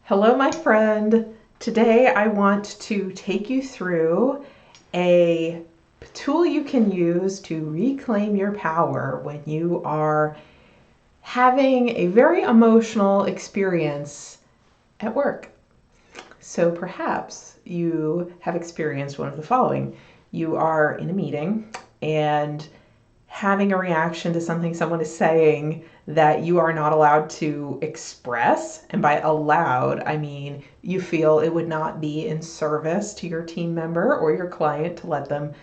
Hello, my friend. Today I want to take you through a tool you can use to reclaim your power when you are having a very emotional experience at work. So perhaps you have experienced one of the following. You are in a meeting and having a reaction to something someone is saying that you are not allowed to express. And by allowed, I mean you feel it would not be in service to your team member or your client to let them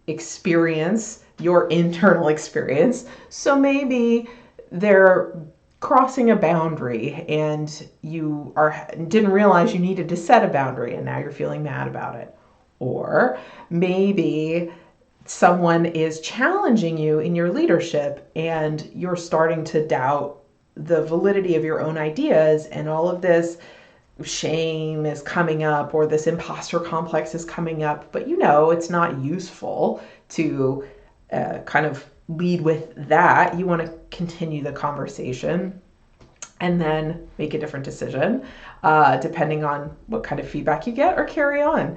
experience your internal experience. So maybe they're crossing a boundary and didn't realize you needed to set a boundary and now you're feeling mad about it. Or maybe someone is challenging you in your leadership and you're starting to doubt the validity of your own ideas, and all of this shame is coming up or this imposter complex is coming up, but it's not useful to kind of lead with that. You want to continue the conversation and then make a different decision depending on what kind of feedback you get, or carry on.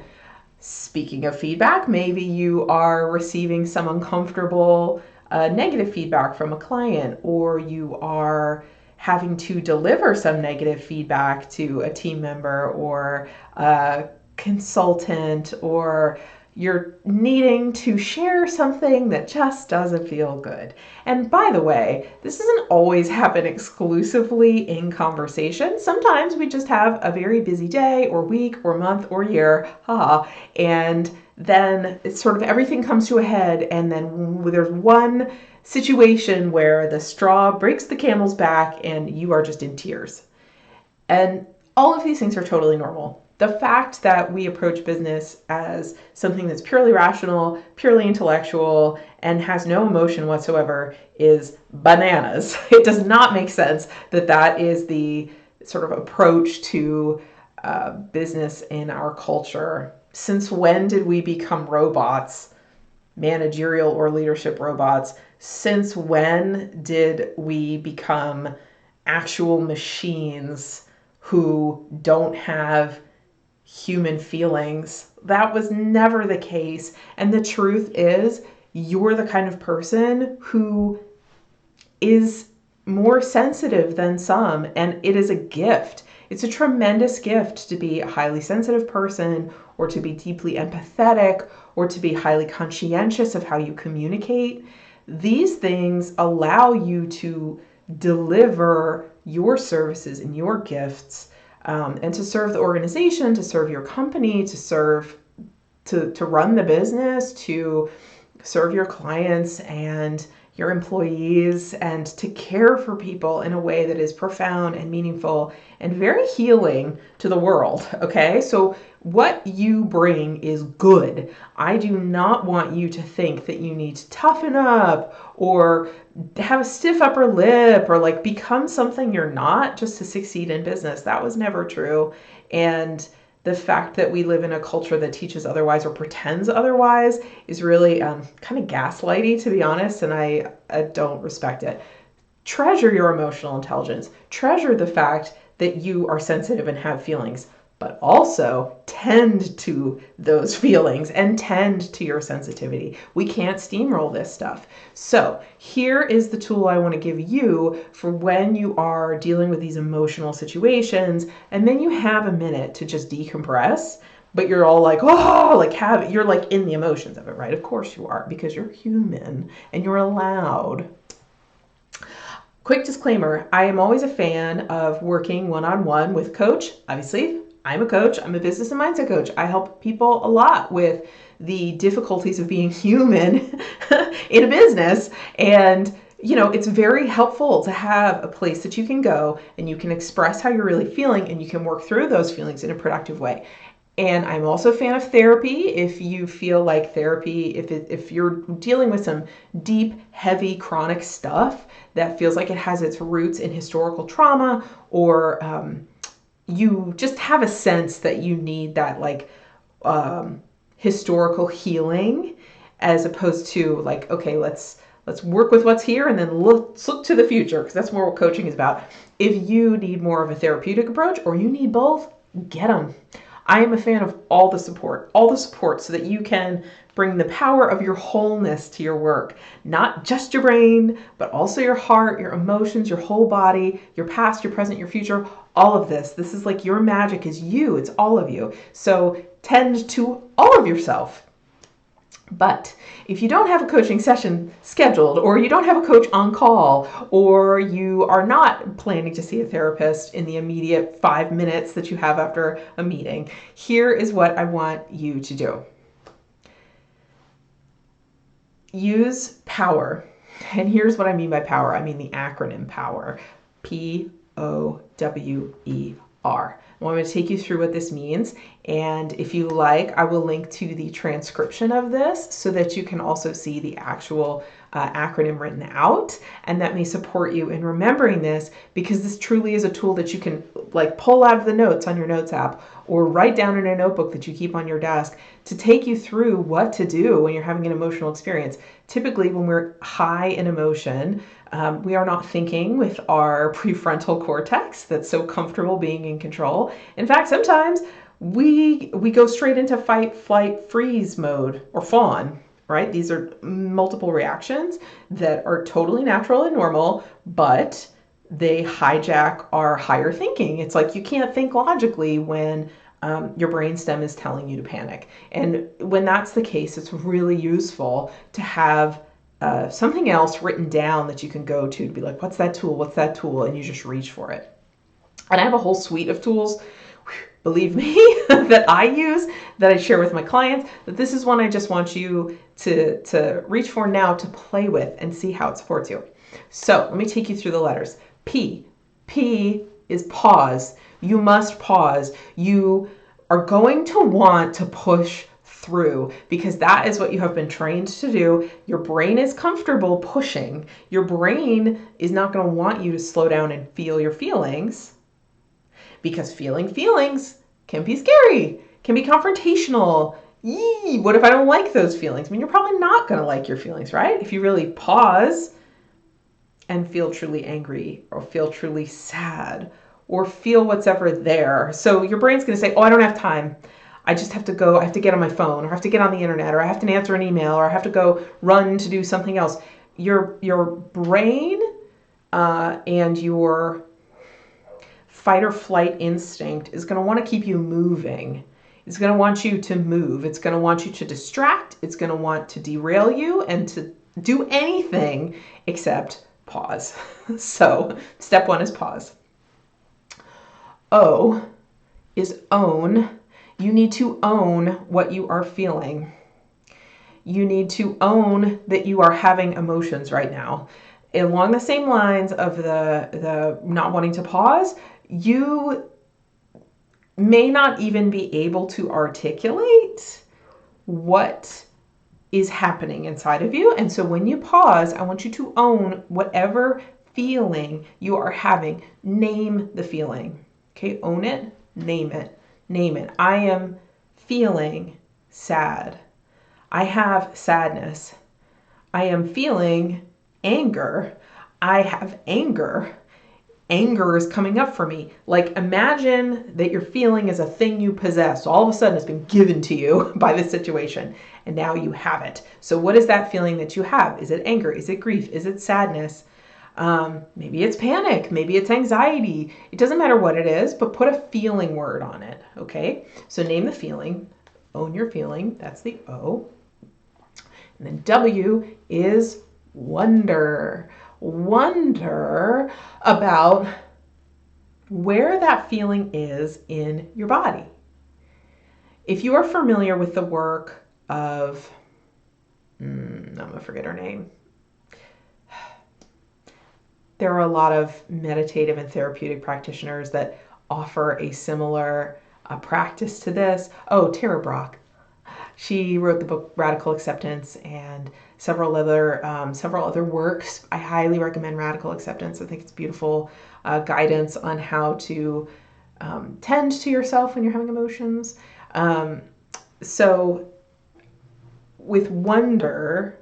Speaking of feedback, maybe you are receiving some uncomfortable negative feedback from a client, or you are having to deliver some negative feedback to a team member or a consultant, or you're needing to share something that just doesn't feel good. And by the way, this doesn't always happen exclusively in conversation. Sometimes we just have a very busy day or week or month or year, and then it's sort of everything comes to a head, and then there's one situation where the straw breaks the camel's back and you are just in tears. And all of these things are totally normal. The fact that we approach business as something that's purely rational, purely intellectual, and has no emotion whatsoever is bananas. It does not make sense that that is the sort of approach to business in our culture. Since when did we become robots, managerial or leadership robots? Since when did we become actual machines who don't have human feelings? That was never the case. And the truth is, you're the kind of person who is more sensitive than some, and it is a gift. It's a tremendous gift to be a highly sensitive person, or to be deeply empathetic, or to be highly conscientious of how you communicate. These things allow you to deliver your services and your gifts, and to serve the organization, to serve your company, to run the business, to serve your clients and your employees, and to care for people in a way that is profound and meaningful and very healing to the world. Okay, so what you bring is good. I do not want you to think that you need to toughen up or have a stiff upper lip or like become something you're not just to succeed in business. That was never true. And the fact that we live in a culture that teaches otherwise or pretends otherwise is really kind of gaslighty, to be honest, and I don't respect it. Treasure your emotional intelligence. Treasure the fact that you are sensitive and have feelings, but also tend to those feelings and tend to your sensitivity. We can't steamroll this stuff. So here is the tool I want to give you for when you are dealing with these emotional situations, and then you have a minute to just decompress, but you're all like, you're like in the emotions of it, right? Of course you are, because you're human and you're allowed. Quick disclaimer, I am always a fan of working one-on-one with coach. Obviously, I'm a coach. I'm a business and mindset coach. I help people a lot with the difficulties of being human in a business. And, it's very helpful to have a place that you can go and you can express how you're really feeling, and you can work through those feelings in a productive way. And I'm also a fan of therapy. If you feel like therapy, if you're dealing with some deep, heavy, chronic stuff that feels like it has its roots in historical trauma, or you just have a sense that you need that historical healing, as opposed to like, okay, let's Let's work with what's here and then let's look to the future, because that's more what coaching is about. If you need more of a therapeutic approach or you need both, get them. I am a fan of all the support so that you can bring the power of your wholeness to your work. Not just your brain, but also your heart, your emotions, your whole body, your past, your present, your future, all of this. This is like your magic is you. It's all of you. So tend to all of yourself. But if you don't have a coaching session scheduled, or you don't have a coach on call, or you are not planning to see a therapist in the immediate 5 minutes that you have after a meeting, here is what I want you to do. Use POWER. And here's what I mean by power. I mean the acronym POWER. POWER. I'm going to take you through what this means, and if you like, I will link to the transcription of this so that you can also see the actual acronym written out, and that may support you in remembering this, because this truly is a tool that you can like pull out of the notes on your notes app or write down in a notebook that you keep on your desk to take you through what to do when you're having an emotional experience. Typically, when we're high in emotion, we are not thinking with our prefrontal cortex that's so comfortable being in control. In fact, sometimes we go straight into fight, flight, freeze mode, or fawn, right? These are multiple reactions that are totally natural and normal, but they hijack our higher thinking. It's like you can't think logically when your brainstem is telling you to panic. And when that's the case, it's really useful to have something else written down that you can go to be like, what's that tool? What's that tool? And you just reach for it. And I have a whole suite of tools, believe me, that I use, that I share with my clients. But this is one I just want you to reach for now, to play with and see how it supports you. So let me take you through the letters. P. P is pause. You must pause. You are going to want to push through, because that is what you have been trained to do. Your brain is comfortable pushing. Your brain is not going to want you to slow down and feel your feelings, because feeling feelings can be scary, can be confrontational. Yee, what if I don't like those feelings? I mean, you're probably not going to like your feelings, right? If you really pause and feel truly angry, or feel truly sad, or feel what's ever there. So your brain's going to say, oh, I don't have time. I just have to go, I have to get on my phone, or I have to get on the internet, or I have to answer an email, or I have to go run to do something else. Your brain and your fight or flight instinct is going to want to keep you moving. It's going to want you to move. It's going to want you to distract. It's going to want to derail you and to do anything except pause. So step one is pause. O is own. You need to own what you are feeling. You need to own that you are having emotions right now. Along the same lines of the not wanting to pause, you may not even be able to articulate what is happening inside of you. And so when you pause, I want you to own whatever feeling you are having. Name the feeling. Okay, own it, name it. Name it. I am feeling sad. I have sadness. I am feeling anger. I have anger. Anger is coming up for me. Like, imagine that your feeling is a thing you possess. So all of a sudden it's been given to you by this situation, and now you have it. So what is that feeling that you have? Is it anger? Is it grief? Is it sadness? Maybe it's panic, maybe it's anxiety. It doesn't matter what it is, but put a feeling word on it, okay? So name the feeling, own your feeling, that's the O. And then W is wonder. Wonder about where that feeling is in your body. If you are familiar with the work of, I'm gonna forget her name. There are a lot of meditative and therapeutic practitioners that offer a similar practice to this. Oh, Tara Brach. She wrote the book Radical Acceptance and several other works. I highly recommend Radical Acceptance. I think it's beautiful guidance on how to tend to yourself when you're having emotions. So with wonder,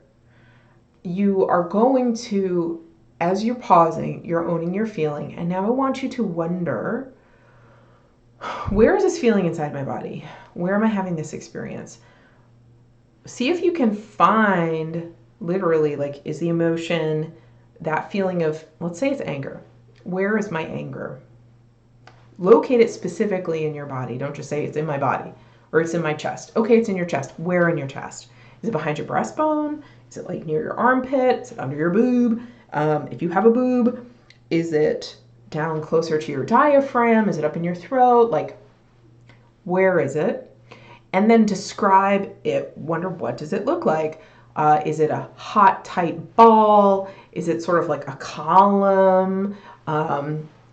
you are going to, as you're pausing, you're owning your feeling. And now I want you to wonder, where is this feeling inside my body? Where am I having this experience? See if you can find literally, like, is the emotion, that feeling of, let's say it's anger. Where is my anger? Locate it specifically in your body. Don't just say it's in my body or it's in my chest. Okay, it's in your chest. Where in your chest? Is it behind your breastbone? Is it like near your armpit? Is it under your boob? If you have a boob, is it down closer to your diaphragm? Is it up in your throat? Like, where is it? And then describe it. Wonder, what does it look like? Is it a hot, tight ball? Is it sort of like a column?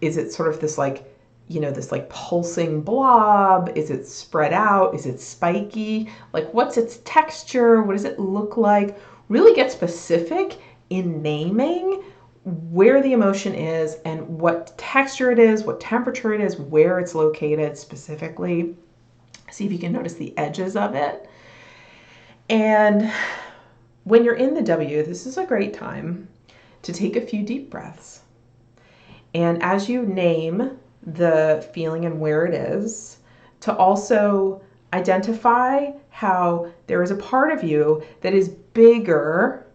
Is it sort of this like, this like pulsing blob? Is it spread out? Is it spiky? Like, what's its texture? What does it look like? Really get specific in naming where the emotion is and what texture it is, what temperature it is, where it's located specifically. See if you can notice the edges of it. And when you're in the W, this is a great time to take a few deep breaths. And as you name the feeling and where it is, to also identify how there is a part of you that is bigger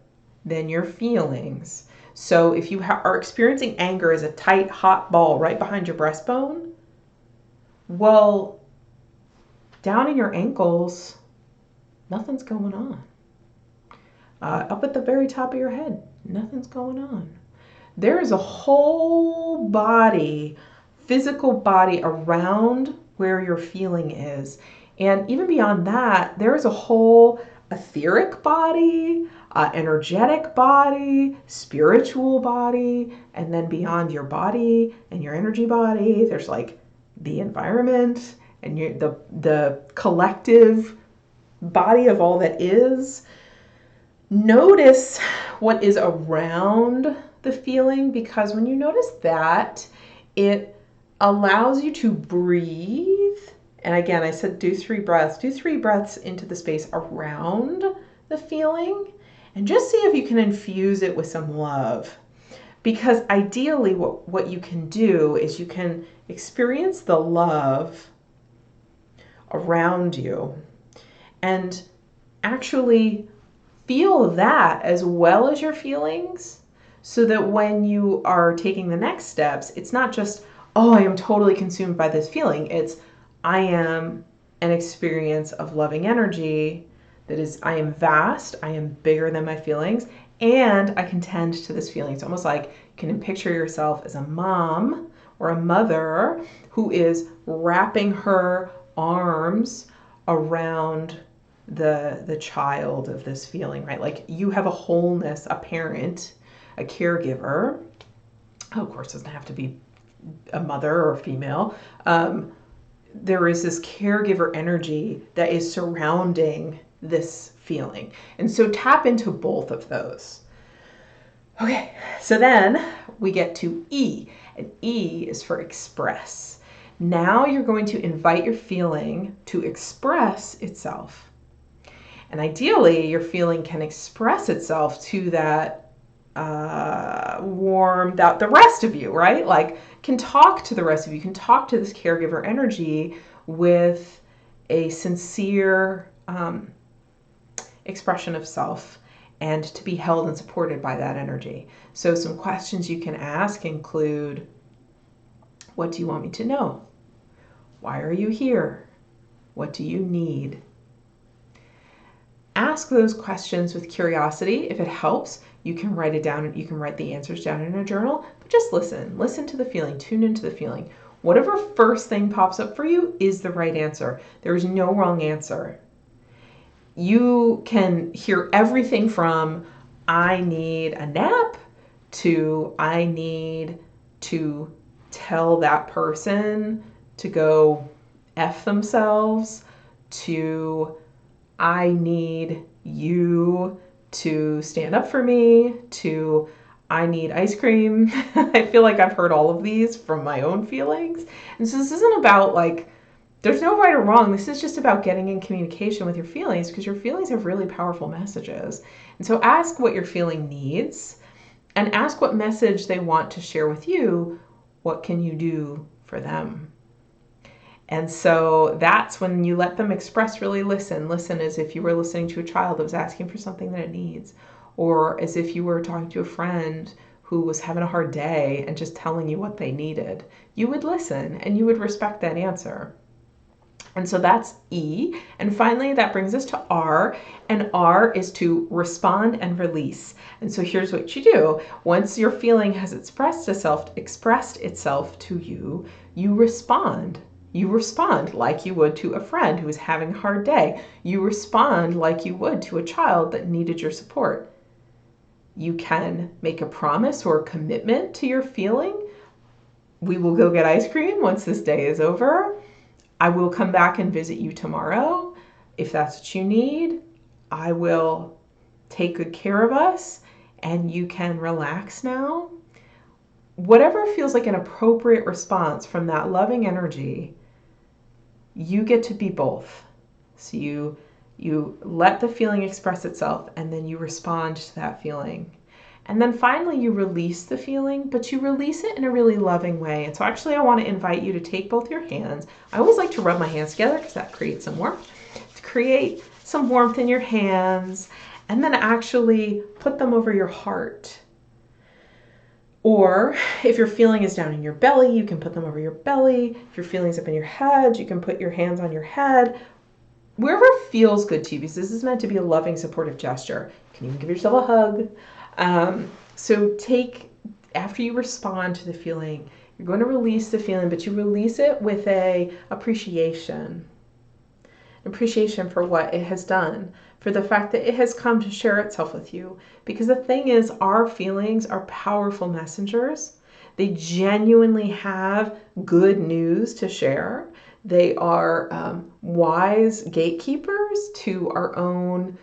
than your feelings. So if you are experiencing anger as a tight, hot ball right behind your breastbone, well, down in your ankles, nothing's going on. Up at the very top of your head, nothing's going on. There is a whole body, physical body around where your feeling is. And even beyond that, there is a whole etheric body, energetic body, spiritual body, and then beyond your body and your energy body, there's like the environment and the collective body of all that is. Notice what is around the feeling, because when you notice that, it allows you to breathe. And again, I said do 3 breaths. Do 3 breaths into the space around the feeling and just see if you can infuse it with some love. Because ideally what you can do is you can experience the love around you and actually feel that as well as your feelings, so that when you are taking the next steps, it's not just, oh, I am totally consumed by this feeling. It's, I am an experience of loving energy that is, I am vast, I am bigger than my feelings, and I can tend to this feeling. It's almost like you can picture yourself as a mom or a mother who is wrapping her arms around the child of this feeling, right? Like you have a wholeness, a parent, a caregiver. Oh, of course, it doesn't have to be a mother or a female. There is this caregiver energy that is surrounding this feeling. And so tap into both of those. Okay, so then we get to E, and E is for express. Now you're going to invite your feeling to express itself. And ideally, your feeling can express itself to that the rest of you, right? Like, can talk to the rest of you, can talk to this caregiver energy with a sincere expression of self, and to be held and supported by that energy. So some questions you can ask include, what do you want me to know? Why are you here? What do you need? Ask those questions with curiosity. If it helps, you can write it down. You can write the answers down in a journal, but just listen. Listen to the feeling. Tune into the feeling. Whatever first thing pops up for you is the right answer. There is no wrong answer. You can hear everything from, I need a nap, to I need to tell that person to go F themselves, to I need you to stand up for me, to I need ice cream. I feel like I've heard all of these from my own feelings. And so this isn't about like There's no right or wrong. This is just about getting in communication with your feelings, because your feelings have really powerful messages. And so ask what your feeling needs and ask what message they want to share with you. What can you do for them? And so that's when you let them express. Really listen. Listen as if you were listening to a child that was asking for something that it needs, or as if you were talking to a friend who was having a hard day and just telling you what they needed. You would listen and you would respect that answer. And so that's E. And finally, that brings us to R. And R is to respond and release. And so here's what you do. Once your feeling has expressed itself to you, you respond. You respond like you would to a friend who is having a hard day. You respond like you would to a child that needed your support. You can make a promise or a commitment to your feeling. We will go get ice cream once this day is over. I will come back and visit you tomorrow if that's what you need. I will take good care of us and you can relax now. Whatever feels like an appropriate response from that loving energy, you get to be both. So you let the feeling express itself and then you respond to that feeling. And then finally, you release the feeling, but you release it in a really loving way. And so actually, I want to invite you to take both your hands. I always like to rub my hands together because that creates some warmth. To create some warmth in your hands, and then actually put them over your heart. Or if your feeling is down in your belly, you can put them over your belly. If your feeling's up in your head, you can put your hands on your head. Wherever feels good to you, because this is meant to be a loving, supportive gesture. You can even give yourself a hug. So after you respond to the feeling, you're going to release the feeling, but you release it with an appreciation for what it has done, for the fact that it has come to share itself with you. Because the thing is, our feelings are powerful messengers. They genuinely have good news to share. They are wise gatekeepers to our own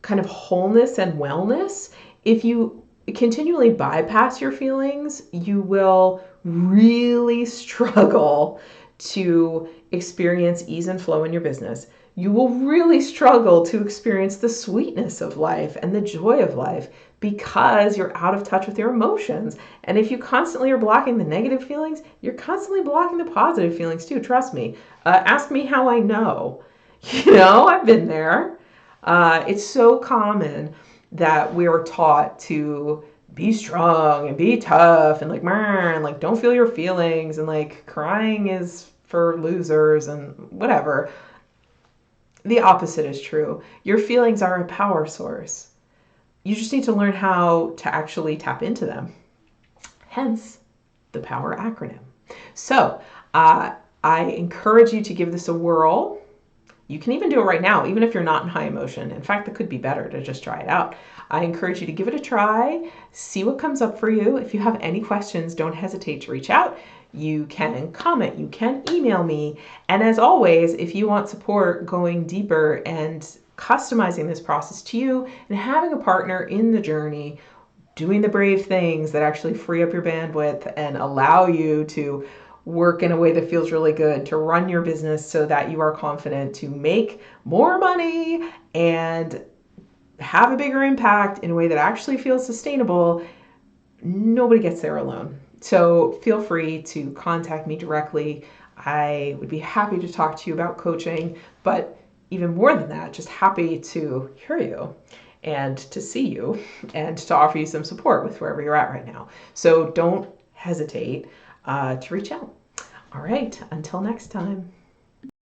kind of wholeness and wellness. If you continually bypass your feelings, you will really struggle to experience ease and flow in your business. You will really struggle to experience the sweetness of life and the joy of life because you're out of touch with your emotions. And if you constantly are blocking the negative feelings, you're constantly blocking the positive feelings too. Trust me. Ask me how I know. I've been there. It's so common that we're taught to be strong and be tough and like don't feel your feelings and like crying is for losers and whatever. The opposite is true. Your feelings are a power source. You just need to learn how to actually tap into them. Hence the POWER acronym. So I encourage you to give this a whirl. You can even do it right now, even if you're not in high emotion. In fact, it could be better to just try it out. I encourage you to give it a try, see what comes up for you. If you have any questions, don't hesitate to reach out. You can comment, you can email me. And as always, if you want support going deeper and customizing this process to you and having a partner in the journey, doing the brave things that actually free up your bandwidth and allow you to work in a way that feels really good, to run your business so that you are confident to make more money and have a bigger impact in a way that actually feels sustainable, nobody gets there alone. So feel free to contact me directly. I would be happy to talk to you about coaching, but even more than that, just happy to hear you and to see you and to offer you some support with wherever you're at right now. So don't hesitate to reach out. All right, until next time.